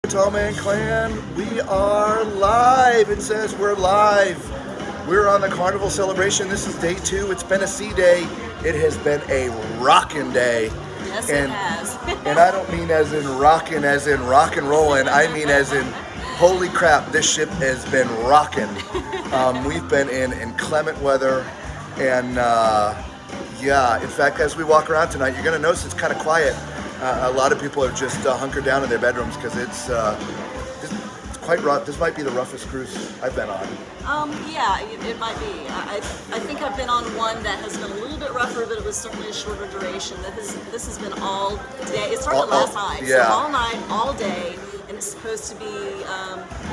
Tallman Clan, we are live. It says we're live. We're on the Carnival Celebration. This is day 2. It's been a sea day. It has been a rockin' day. Yes, it has. And I don't mean as in rockin' as in rock and rollin'. I mean as in, holy crap, this ship has been rockin'. We've been in inclement weather. And yeah, in fact, as we walk around tonight, you're going to notice it's kind of quiet. A lot of people are just hunkered down in their bedrooms because it's quite rough. This might be the roughest cruise I've been on. Yeah, it might be. I think I've been on one that has been a little bit rougher, but it was certainly a shorter duration. This has been all day. It started last night, yeah. So all night, all day, and it's supposed to be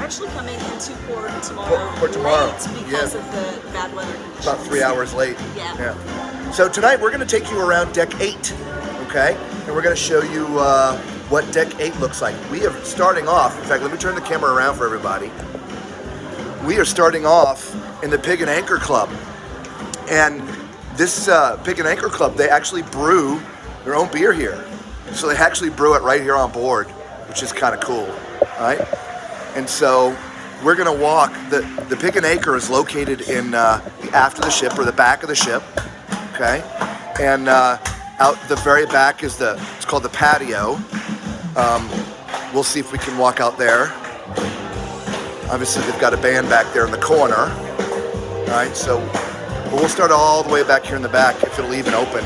actually coming into port tomorrow. Port tomorrow, late because of the bad weather conditions. About 3 hours late. Yeah. So tonight we're going to take you around deck 8, okay? And we're going to show you what deck 8 looks like. We are starting off, in fact, let me turn the camera around for everybody. We are starting off in the Pig and Anchor Club. And this Pig and Anchor Club, they actually brew their own beer here. So they actually brew it right here on board, which is kind of cool, right? And so we're going to walk. The Pig and Anchor is located in the aft of the ship, or the back of the ship, okay? And out the very back is it's called the patio. We'll see if we can walk out there. Obviously, they've got a band back there in the corner. All right, so we'll start all the way back here in the back, if it'll even open.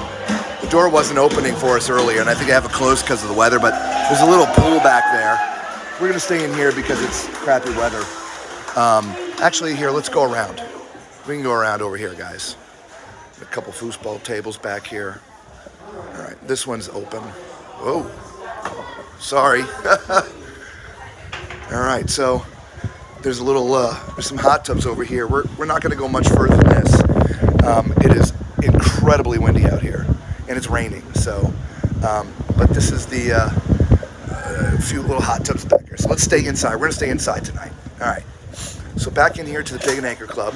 The door wasn't opening for us earlier, and I think I have it closed because of the weather, but there's a little pool back there. We're going to stay in here because it's crappy weather. Actually, here, let's go around. We can go around over here, guys. A couple foosball tables back here. All right, this one's open. Whoa, sorry. All right, so there's a little, there's some hot tubs over here. We're not going to go much further than this. It is incredibly windy out here, and it's raining. So, but this is the few little hot tubs back here. So let's stay inside. We're going to stay inside tonight. All right. So back in here to the Pig and Anchor Club.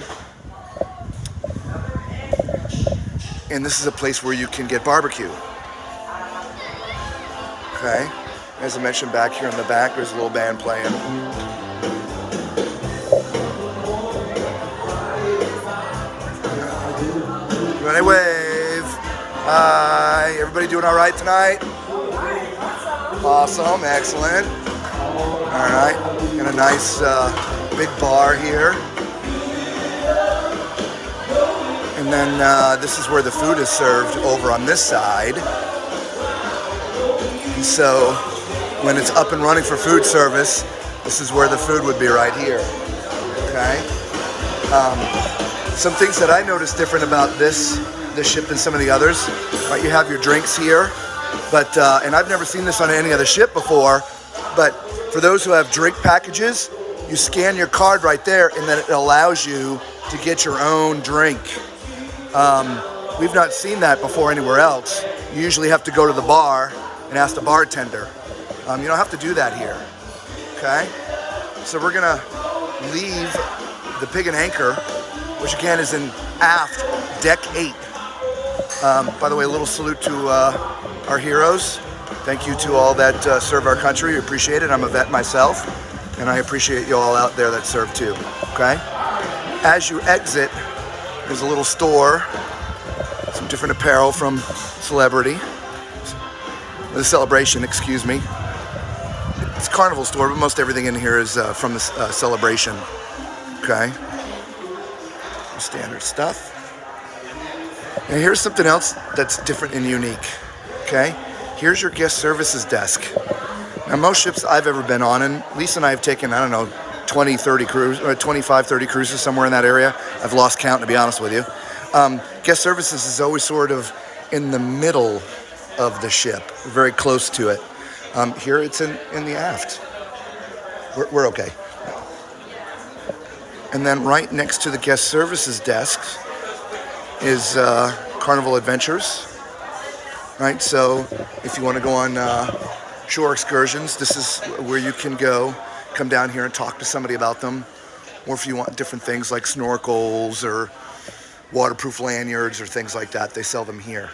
And this is a place where you can get barbecue. Okay. As I mentioned, back here in the back, there's a little band playing. Everybody wave. Hi. Everybody doing all right tonight? Awesome. Excellent. All right. Got a nice big bar here. And then this is where the food is served over on this side. And so when it's up and running for food service, this is where the food would be right here. Okay. Some things that I noticed different about this ship than some of the others. Right, you have your drinks here, but and I've never seen this on any other ship before. But for those who have drink packages, you scan your card right there, and then it allows you to get your own drink. We've not seen that before anywhere else. You usually have to go to the bar and ask the bartender. You don't have to do that here, okay? So we're gonna leave the Pig and Anchor, which again is in aft, deck 8. By the way, a little salute to our heroes. Thank you to all that serve our country. We appreciate it. I'm a vet myself, and I appreciate you all out there that serve too, okay? As you exit, there's a little store, some different apparel from the celebration, excuse me. It's a Carnival store, but most everything in here is from the celebration. Okay. Standard stuff. And here's something else that's different and unique. Okay. Here's your guest services desk. Now, most ships I've ever been on, and Lisa and I have taken, I don't know, 20, 30 cruises, or 25, 30 cruises, somewhere in that area. I've lost count, to be honest with you. Guest services is always sort of in the middle of the ship, very close to it. Here it's in the aft. We're okay. And then right next to the guest services desk is Carnival Adventures. Right, so if you want to go on shore excursions, this is where you can go. Come down here and talk to somebody about them. Or if you want different things like snorkels or waterproof lanyards or things like that, they sell them here.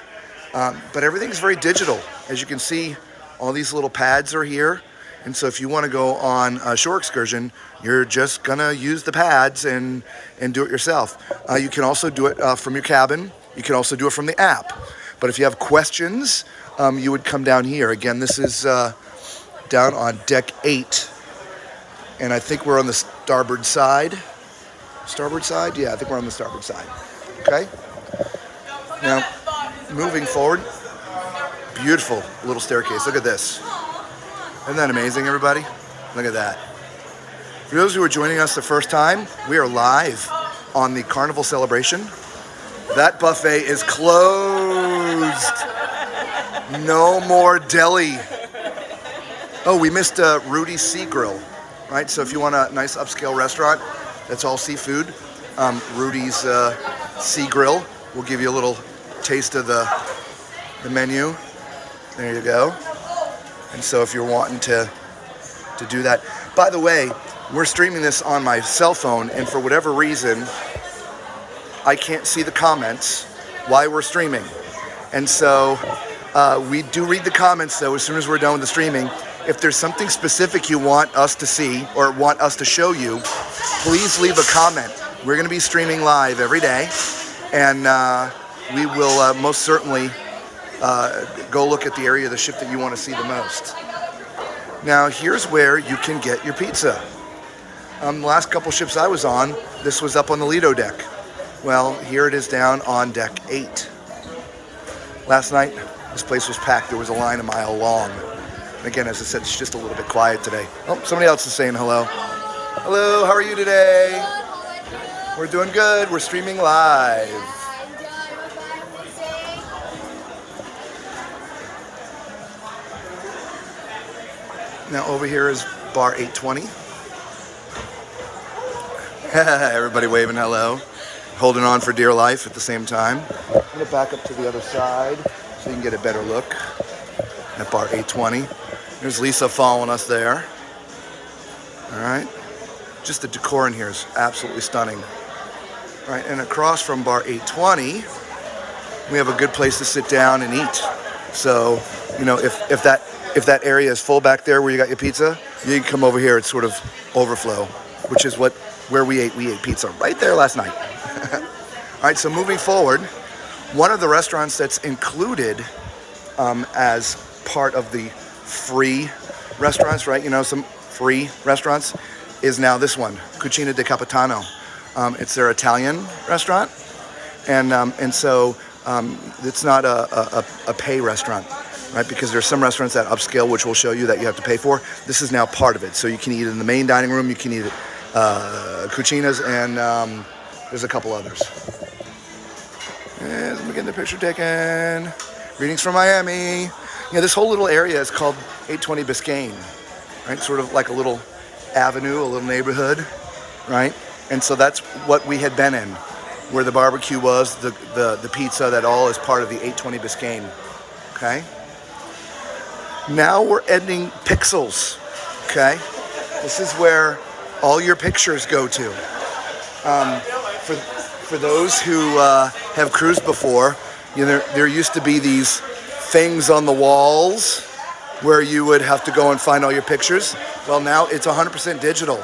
But everything's very digital. As you can see, all these little pads are here. And so if you want to go on a shore excursion, you're just going to use the pads and do it yourself. You can also do it from your cabin. You can also do it from the app. But if you have questions, you would come down here. Again, this is down on deck 8. And I think we're on the starboard side. Starboard side? Yeah, I think we're on the starboard side. Okay? Now, moving forward, beautiful little staircase. Look at this. Isn't that amazing, everybody? Look at that. For those who are joining us the first time, we are live on the Carnival Celebration. That buffet is closed. No more deli. Oh, we missed Rudy's Sea Grill, right? So if you want a nice upscale restaurant that's all seafood, Rudy's Sea Grill will give you a little taste of the menu. There you go. And so if you're wanting to do that. By the way, we're streaming this on my cell phone, and for whatever reason, I can't see the comments while we're streaming. And so we do read the comments, though, as soon as we're done with the streaming. If there's something specific you want us to see or want us to show you, please leave a comment. We're going to be streaming live every day, and we will most certainly go look at the area of the ship that you want to see the most. Now, here's where you can get your pizza. The last couple ships I was on, this was up on the Lido Deck. Well, here it is down on deck 8. Last night, this place was packed. There was a line a mile long. And again, as I said, it's just a little bit quiet today. Oh, somebody else is saying hello. Hello, how are you today? We're doing good. We're streaming live. Now over here is bar 820. Everybody waving hello. Holding on for dear life at the same time. I'm going to back up to the other side so you can get a better look at bar 820. There's Lisa following us there. All right. Just the decor in here is absolutely stunning. All right, and across from bar 820, we have a good place to sit down and eat. So, you know, if that area is full back there where you got your pizza, you can come over here. It's sort of overflow, which is where we ate pizza right there last night. All right, so moving forward, one of the restaurants that's included as part of the free restaurants, right? You know, some free restaurants is now this one, Cucina di Capitano. It's their Italian restaurant, and so it's not a pay restaurant, right? Because there's some restaurants that upscale, which we'll show you, that you have to pay for. This is now part of it, so you can eat in the main dining room, you can eat at Cucina's, and there's a couple others. And let me get the picture taken. Greetings from Miami. You know, this whole little area is called 820 Biscayne, right? Sort of like a little avenue, a little neighborhood, right? And so that's what we had been in, where the barbecue was, the pizza, that all is part of the 820 Biscayne, okay? Now we're ending Pixels, okay? This is where all your pictures go to. For those who have cruised before, you know, there used to be these things on the walls where you would have to go and find all your pictures. Well, now it's 100% digital.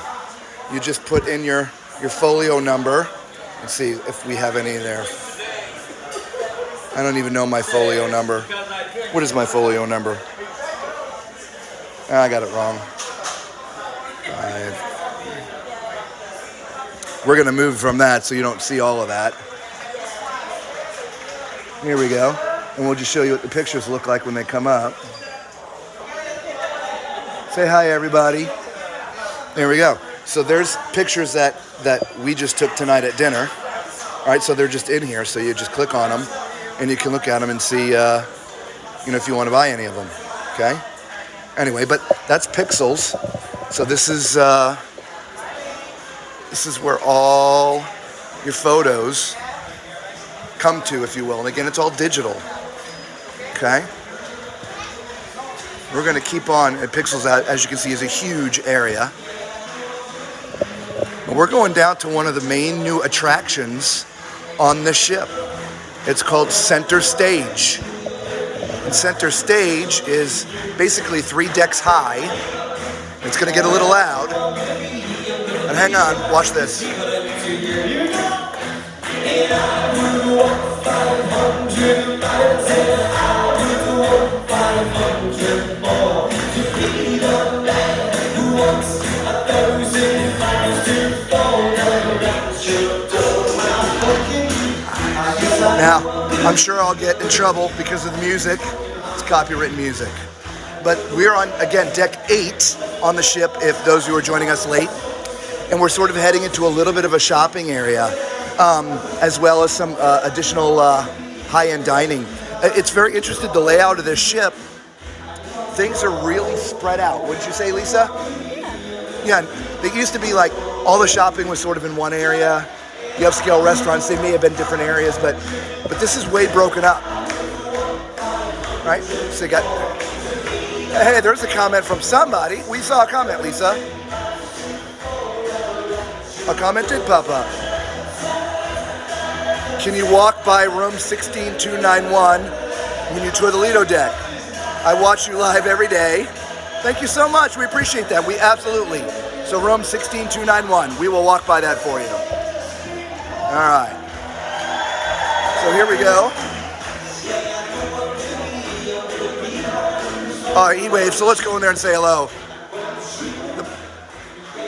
You just put in your folio number. Let's see if we have any there. I don't even know my folio number. What is my folio number? I got it wrong. We're going to move from that so you don't see all of that. Here we go. And we'll just show you what the pictures look like when they come up. Say hi, everybody. There we go. So there's pictures that we just took tonight at dinner. All right, so they're just in here. So you just click on them, and you can look at them and see, you know, if you want to buy any of them. Okay. Anyway, but that's Pixels. So this is where all your photos come to, if you will. And again, it's all digital. Okay. We're going to keep on at Pixels, as you can see, is a huge area. But we're going down to one of the main new attractions on the ship. It's called Center Stage. And Center Stage is basically 3 decks high, It's gonna get a little loud. But hang on, watch this. Now, I'm sure I'll get in trouble because of the music. It's copywritten music. But we're on, again, deck 8 on the ship, if those who are joining us late. And we're sort of heading into a little bit of a shopping area, as well as some additional high-end dining. It's very interesting, the layout of this ship. Things are really spread out. Wouldn't you say, Lisa? Yeah. It used to be like all the shopping was sort of in one area. The upscale restaurants, they may have been different areas, but this is way broken up. Right? So you got... Hey, there's a comment from somebody. We saw a comment, Lisa. A comment did pop up. Can you walk by room 16291 when you tour the Lido Deck? I watch you live every day. Thank you so much. We appreciate that. We absolutely. So room 16291. We will walk by that for you. All right. So here we go. All right, E-Wave, so let's go in there and say hello.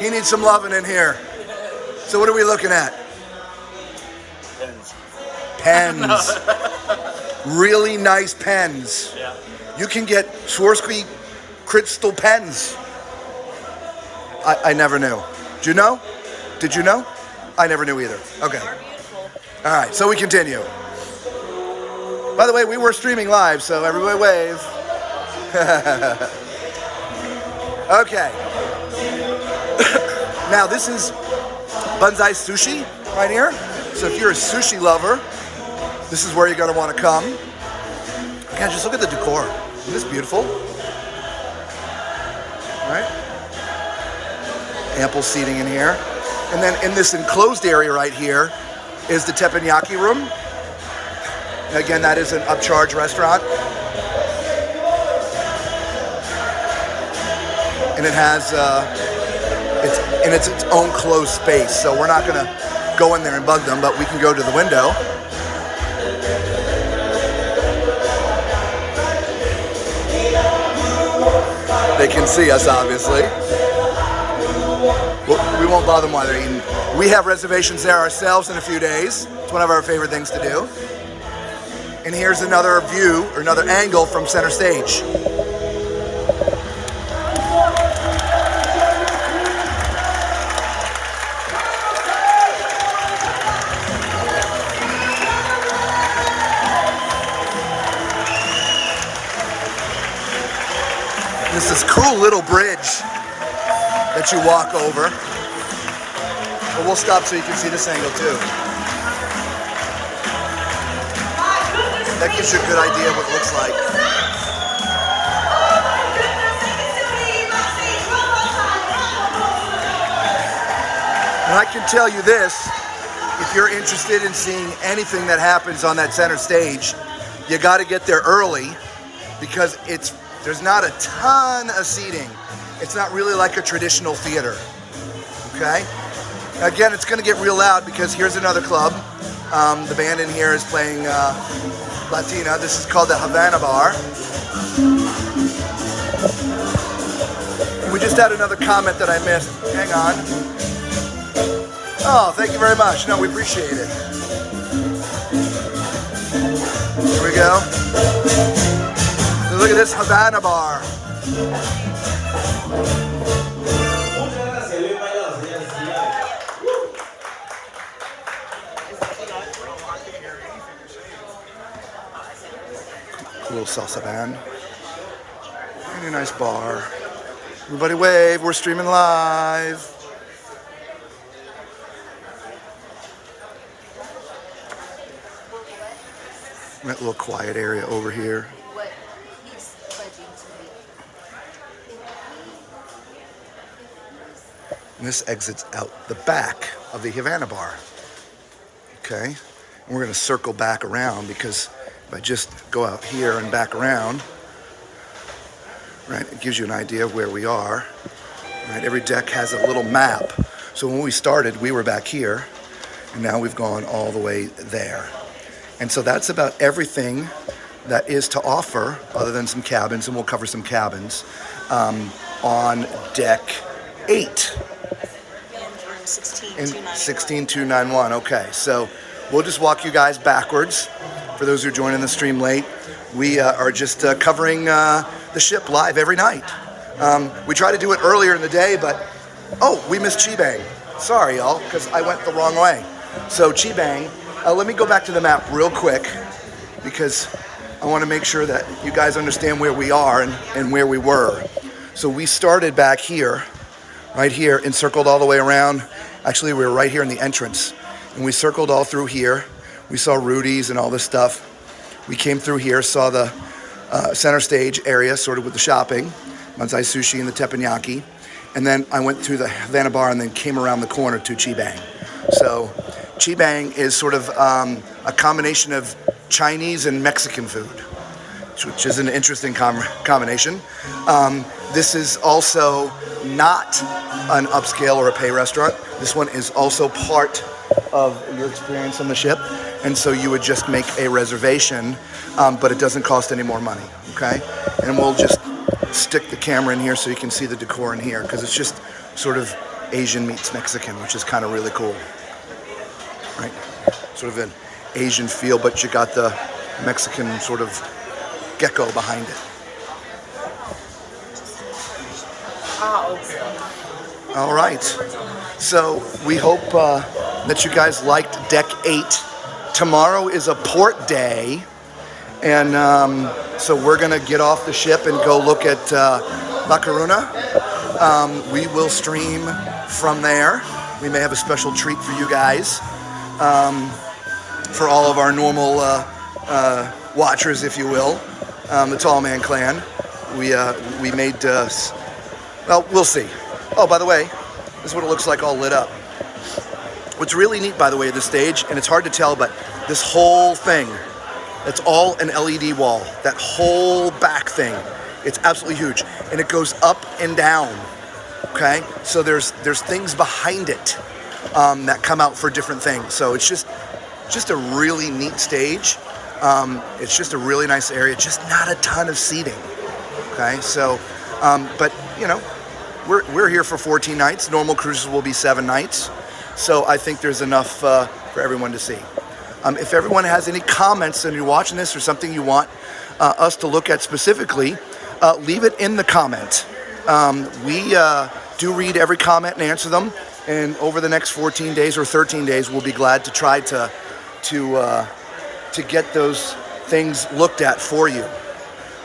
He needs some loving in here. So what are we looking at? Pens. Really nice pens. Yeah. You can get Swarovski crystal pens. I never knew. Did you know? Did you know? I never knew either. Okay. All right, so we continue. By the way, we were streaming live, so everybody wave. Okay. Now this is Bonsai Sushi right here. So if you're a sushi lover, this is where you're going to want to come. Again, just look at the decor. Isn't this beautiful? All right. Ample seating in here. And then in this enclosed area right here is the teppanyaki room. Again, that is an upcharge restaurant. And it has, it's its own closed space. So we're not gonna go in there and bug them, but we can go to the window. They can see us, obviously. We won't bother them while they're eating. We have reservations there ourselves in a few days. It's one of our favorite things to do. And here's another view, or another angle from center stage. This is cool little bridge that you walk over. But we'll stop so you can see this angle too. That gives you a good idea of what it looks like. And I can tell you this, if you're interested in seeing anything that happens on that center stage, you got to get there early because there's not a ton of seating. It's not really like a traditional theater, okay? Again, it's gonna get real loud because here's another club. The band in here is playing Latina. This is called the Havana Bar. We just had another comment that I missed. Hang on. Oh, thank you very much. No, we appreciate it. Here we go. So look at this Havana Bar. Cool little salsa band. Really nice bar. Everybody wave, we're streaming live. That little quiet area over here. And this exits out the back of the Havana Bar. Okay, and we're gonna circle back around because if I just go out here and back around, right, it gives you an idea of where we are. Right? Every deck has a little map. So when we started, we were back here, and now we've gone all the way there. And so that's about everything that is to offer, other than some cabins, and we'll cover some cabins, on deck 8. In 16291. Okay, so we'll just walk you guys backwards. For those who are joining the stream late, we are just covering the ship live every night. We try to do it earlier in the day, but we missed Chibang. Sorry, y'all, because I went the wrong way. So Chibang, let me go back to the map real quick, because I want to make sure that you guys understand where we are and where we were. So we started back here, right here, and circled all the way around. Actually, we were right here in the entrance, and we circled all through here. We saw Rudy's and all this stuff. We came through here, saw the center stage area, sort of with the shopping, Bonsai Sushi and the teppanyaki. And then I went through the Havana Bar and then came around the corner to Chibang. So Chibang is sort of a combination of Chinese and Mexican food, which is an interesting combination. This is also not an upscale or a pay restaurant. This one is also part of your experience on the ship, and so you would just make a reservation, but it doesn't cost any more money, okay? And we'll just stick the camera in here so you can see the decor in here, because it's just sort of Asian meets Mexican, which is kind of really cool, right? Sort of an Asian feel, but you got the Mexican sort of gecko behind it. All right, so we hope that you guys liked deck 8. Tomorrow is a port day, and so we're gonna get off the ship and go look at La Coruna. We will stream from there. We may have a special treat for you guys, for all of our normal watchers, if you will, the Tall Man Clan. We made, well, we'll see. Oh, by the way, this is what it looks like all lit up. What's really neat, by the way, of the stage, and it's hard to tell, but this whole thing, it's all an LED wall. That whole back thing, it's absolutely huge, and it goes up and down. Okay, so there's things behind it that come out for different things. So it's just a really neat stage. It's just a really nice area. Just not a ton of seating. Okay, so but you know, we're here for 14 nights. Normal cruises will be 7 nights. So I think there's enough for everyone to see. If everyone has any comments and you're watching this or something you want us to look at specifically, leave it in the comment. We do read every comment and answer them. And over the next 14 days or 13 days, we'll be glad to try to get those things looked at for you.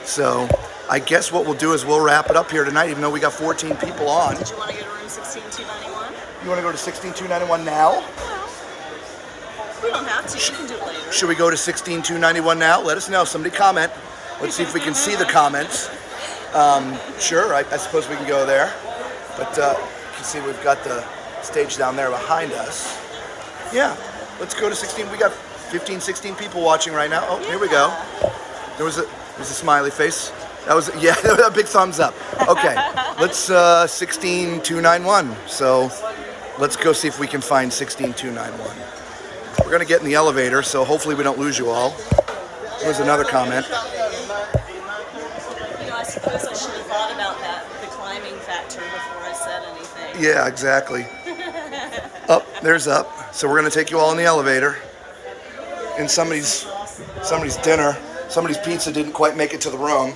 So I guess what we'll do is we'll wrap it up here tonight, even though we got 14 people on. Did you want to go to room 16291? You want to go to 16291 now? Well, we don't have to. We can do it later. Should we go to 16291 now? Let us know. Somebody comment. Let's see if we can see the comments. Sure, I suppose we can go there. But you can see we've got the stage down there behind us. Yeah, let's go to 16. We got 15, 16 people watching right now. Oh, yeah. Here we go. There's a smiley face. That was, yeah, a big thumbs up. Okay, let's 16291. So let's go see if we can find 16291. We're gonna get in the elevator, so hopefully we don't lose you all. There's another comment. You know, I suppose I should have thought about that, the climbing factor, before I said anything. Yeah, exactly. Up, there's up. So we're gonna take you all in the elevator. And somebody's dinner, somebody's pizza didn't quite make it to the room.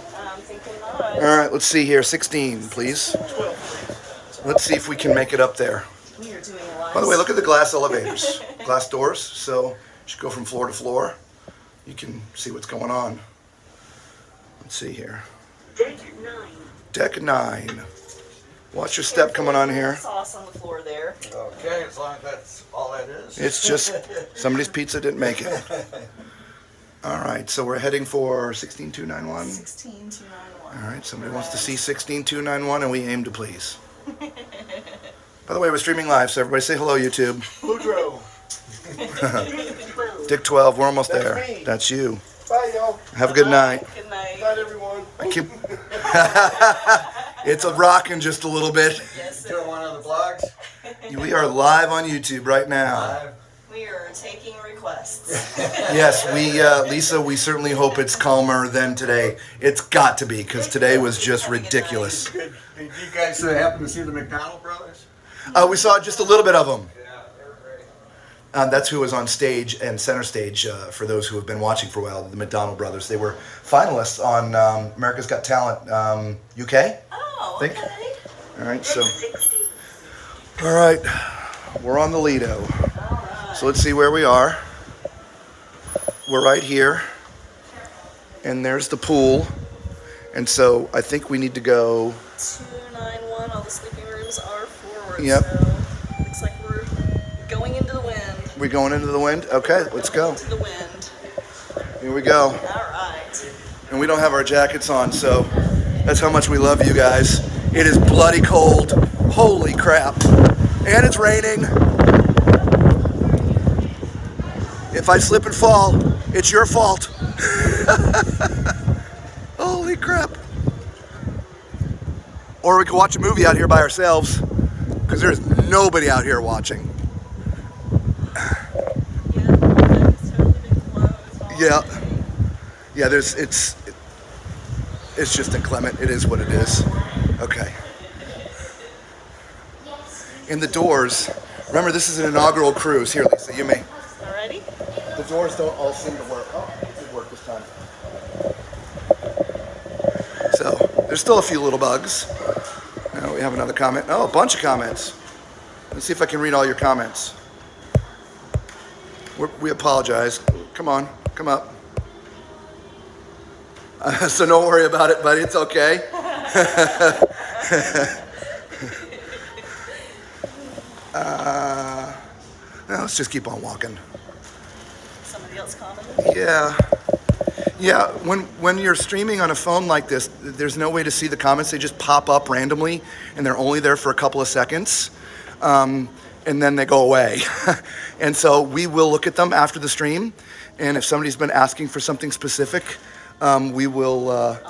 All right, let's see here. 16, please. Let's see if we can make it up there. By the way, look at the glass elevators, glass doors. So you should go from floor to floor. You can see what's going on. Let's see here. Deck 9. Deck 9. Watch your step coming on here. Sauce on the floor there. Okay, as long as that's all that is. It's just somebody's pizza didn't make it. All right, so we're heading for 16291. 16291. All right, somebody wants to see 16291, and we aim to please. By the way, we're streaming live, so everybody say hello, YouTube. Boudreaux. Dick 12, we're almost there. That's me. That's you. Bye, y'all. Have a good night. Good night. Night, everyone. It's a rocking just a little bit. Yes. vlogs. We are live on YouTube right now. Live. We are taking requests. Yes, Lisa, we certainly hope it's calmer than today. It's got to be, because today was just ridiculous. Did you guys happen to see the McDonald brothers? We saw just a little bit of them. Yeah, they were great. That's who was on stage and center stage, for those who have been watching for a while, the McDonald brothers. They were finalists on America's Got Talent UK. Oh, Think? okay. All right, so. All right, we're on the Lido. All right. So let's see where we are. We're right here. And there's the pool. And so I think we need to go. 291. All the sleeping rooms are forward. Yep. So looks like we're going into the wind. We going into the wind? Okay, let's go. Into the wind. Here we go. All right. And we don't have our jackets on, so that's how much we love you guys. It is bloody cold. Holy crap. And it's raining. If I slip and fall, it's your fault. Holy crap. Or we could watch a movie out here by ourselves, because there's nobody out here watching. Yeah, it's totally been closed. Yeah. Yeah, it's just inclement. It is what it is. Okay. In the doors, remember this is an inaugural cruise. Here, Lisa, you may. Alrighty. The doors don't all seem to work. Oh, it did work this time. So, there's still a few little bugs. Now we have another comment. Oh, a bunch of comments. Let's see if I can read all your comments. We apologize. Come on, come up. So don't worry about it, buddy. It's okay. Now let's just keep on walking. Somebody else commented? Yeah. Yeah, when you're streaming on a phone like this, there's no way to see the comments. They just pop up randomly, and they're only there for a couple of seconds, and then they go away. And so we will look at them after the stream, and if somebody's been asking for something specific, we will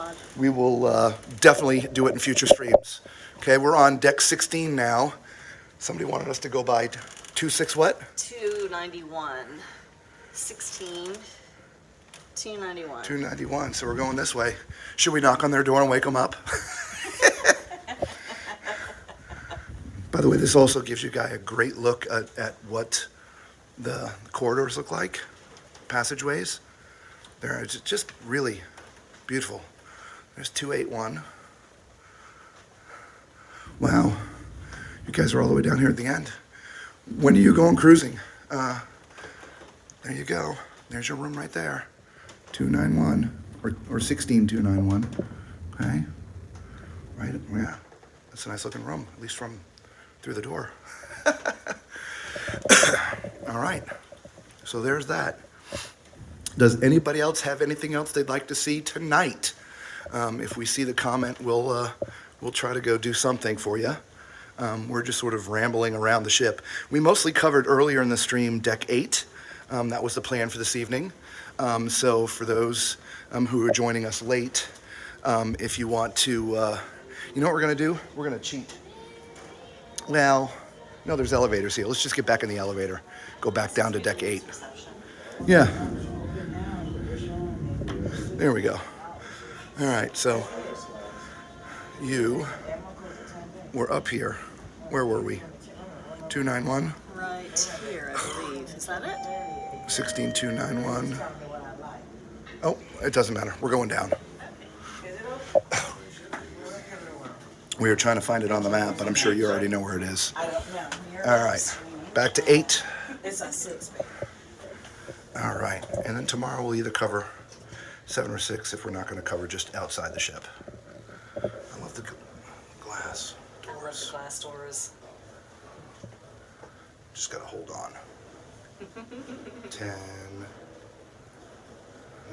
definitely do it in future streams. Okay, we're on deck 16 now. Somebody wanted us to go by 26 what? 291. 16. 291. 291, so we're going this way. Should we knock on their door and wake them up? By the way, this also gives you guys a great look at what the corridors look like, passageways. They're just really beautiful. There's 281. Wow, you guys are all the way down here at the end. When are you going cruising? There you go. There's your room right there. 291 or 16291. Okay. Right. Yeah. That's a nice looking room, at least from through the door. All right. So there's that. Does anybody else have anything else they'd like to see tonight? If we see the comment, we'll try to go do something for you. We're just sort of rambling around the ship. We mostly covered earlier in the stream deck 8. That was the plan for this evening. So for those who are joining us late, if you want to, you know what we're going to do? We're going to cheat. Well, no, there's elevators here. Let's just get back in the elevator. Go back down to deck 8. Yeah. There we go. All right, so you were up here. Where were we? 291? Right here, I believe. Is that it? 16291. Oh, it doesn't matter. We're going down. We were trying to find it on the map, but I'm sure you already know where it is. I don't know. All right, back to 8. It's a 6, baby. All right, and then tomorrow we'll either cover 7 or 6 if we're not going to cover just outside the ship. I love the glass I love doors. the glass doors. Just got to hold on. 10,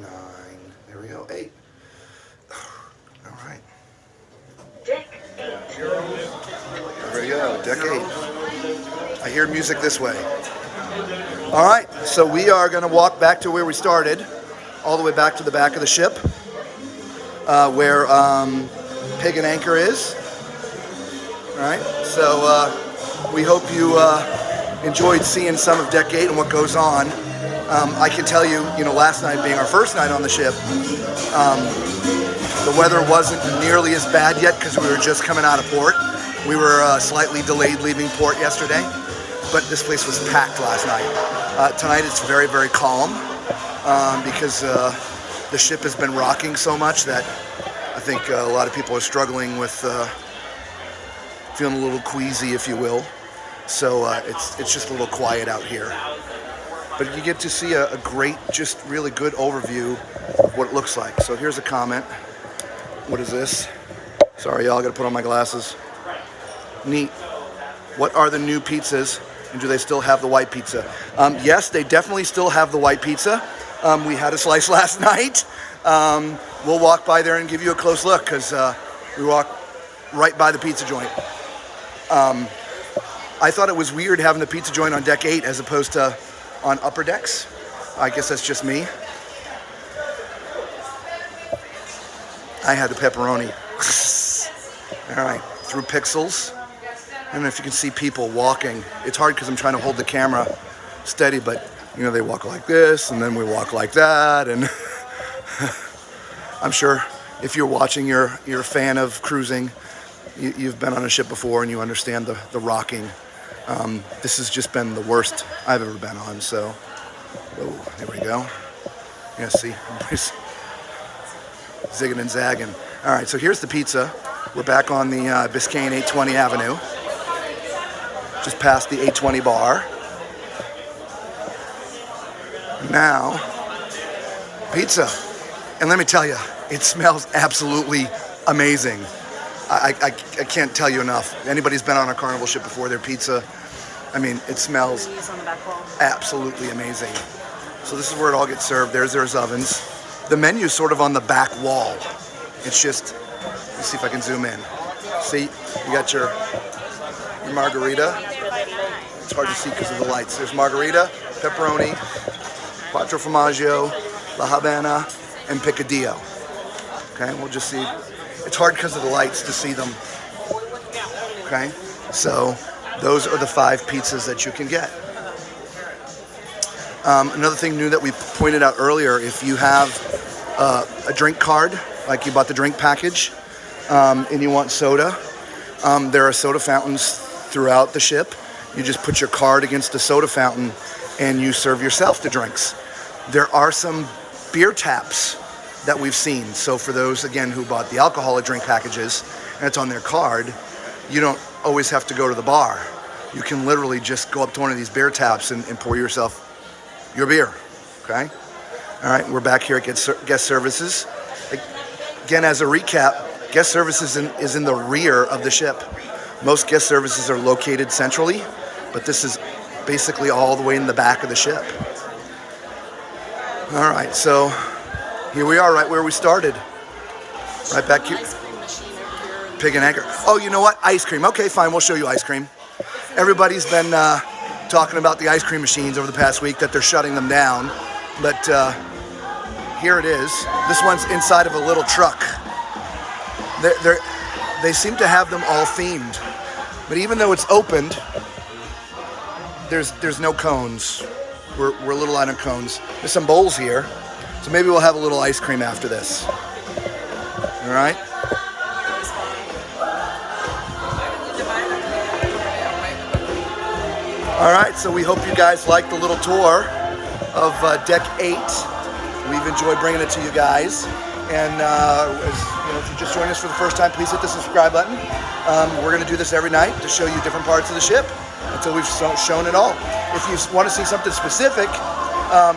9, there we go, 8. All right. Deck 8. There we go, deck 8. I hear music this way. All right, so we are going to walk back to where we started, all the way back to the back of the ship, where Pig and Anchor is. All right, so We hope you enjoyed seeing some of Deck 8 and what goes on. I can tell you, last night being our first night on the ship, the weather wasn't nearly as bad yet because we were just coming out of port. We were slightly delayed leaving port yesterday, but this place was packed last night. Tonight it's very, very calm because the ship has been rocking so much that I think a lot of people are struggling with feeling a little queasy, if you will. So it's just a little quiet out here. But you get to see a great, just really good overview of what it looks like. So here's a comment. What is this? Sorry, y'all, I gotta put on my glasses. Neat. What are the new pizzas, and do they still have the white pizza? Yes, they definitely still have the white pizza. We had a slice last night. We'll walk by there and give you a close look because we walk right by the pizza joint. I thought it was weird having the pizza joint on Deck 8 as opposed to on upper decks. I guess that's just me. I had the pepperoni. All right, through pixels. I don't know if you can see people walking. It's hard because I'm trying to hold the camera steady, but they walk like this, and then we walk like that, and I'm sure if you're watching, you're a fan of cruising. You've been on a ship before, and you understand the rocking. This has just been the worst I've ever been on, so, whoa, there we go. Yeah, see, zigging and zagging. All right, so here's the pizza. We're back on the Biscayne 820 Avenue, just past the 820 bar. Now, pizza. And let me tell you, it smells absolutely amazing. I can't tell you enough. Anybody's been on a Carnival ship before, their pizza, I mean, it smells absolutely amazing. So this is where it all gets served. There's ovens. The menu's sort of on the back wall. It's just, let's see if I can zoom in. See, you got your margarita. It's hard to see because of the lights. There's margarita, pepperoni, quattro formaggio, la Havana, and picadillo. Okay, we'll just see. It's hard because of the lights to see them. Okay, so those are the 5 pizzas that you can get. Another thing new that we pointed out earlier, if you have a drink card, like you bought the drink package, and you want soda, there are soda fountains throughout the ship. You just put your card against the soda fountain and you serve yourself the drinks. There are some beer taps that we've seen. So for those, again, who bought the alcoholic drink packages and it's on their card, you don't always have to go to the bar. You can literally just go up to one of these beer taps and pour yourself your beer, okay? All right, we're back here at guest services. Again, as a recap, guest services is in the rear of the ship. Most guest services are located centrally, but this is basically all the way in the back of the ship. All right, so here we are right where we started. Right back here. Ice cream machine over here. Pig and Anchor. Oh, you know what? Ice cream. Okay, fine, we'll show you ice cream. Everybody's been talking about the ice cream machines over the past week, that they're shutting them down. But here it is. This one's inside of a little truck. They seem to have them all themed. But even though it's opened, there's no cones. We're a little out of cones. There's some bowls here, so maybe we'll have a little ice cream after this. All right? All right, so we hope you guys liked the little tour of Deck 8. We've enjoyed bringing it to you guys. And if you just joined us for the first time, please hit the subscribe button. We're going to do this every night to show you different parts of the ship until we've shown it all. If you want to see something specific,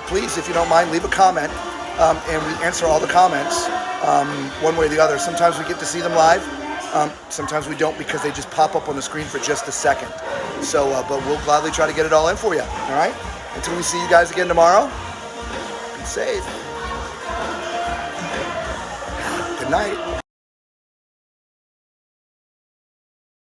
please, if you don't mind, leave a comment, and we answer all the comments one way or the other. Sometimes we get to see them live. Sometimes we don't because they just pop up on the screen for just a second. So, but we'll gladly try to get it all in for you. All right? Until we see you guys again tomorrow, be safe. Good night.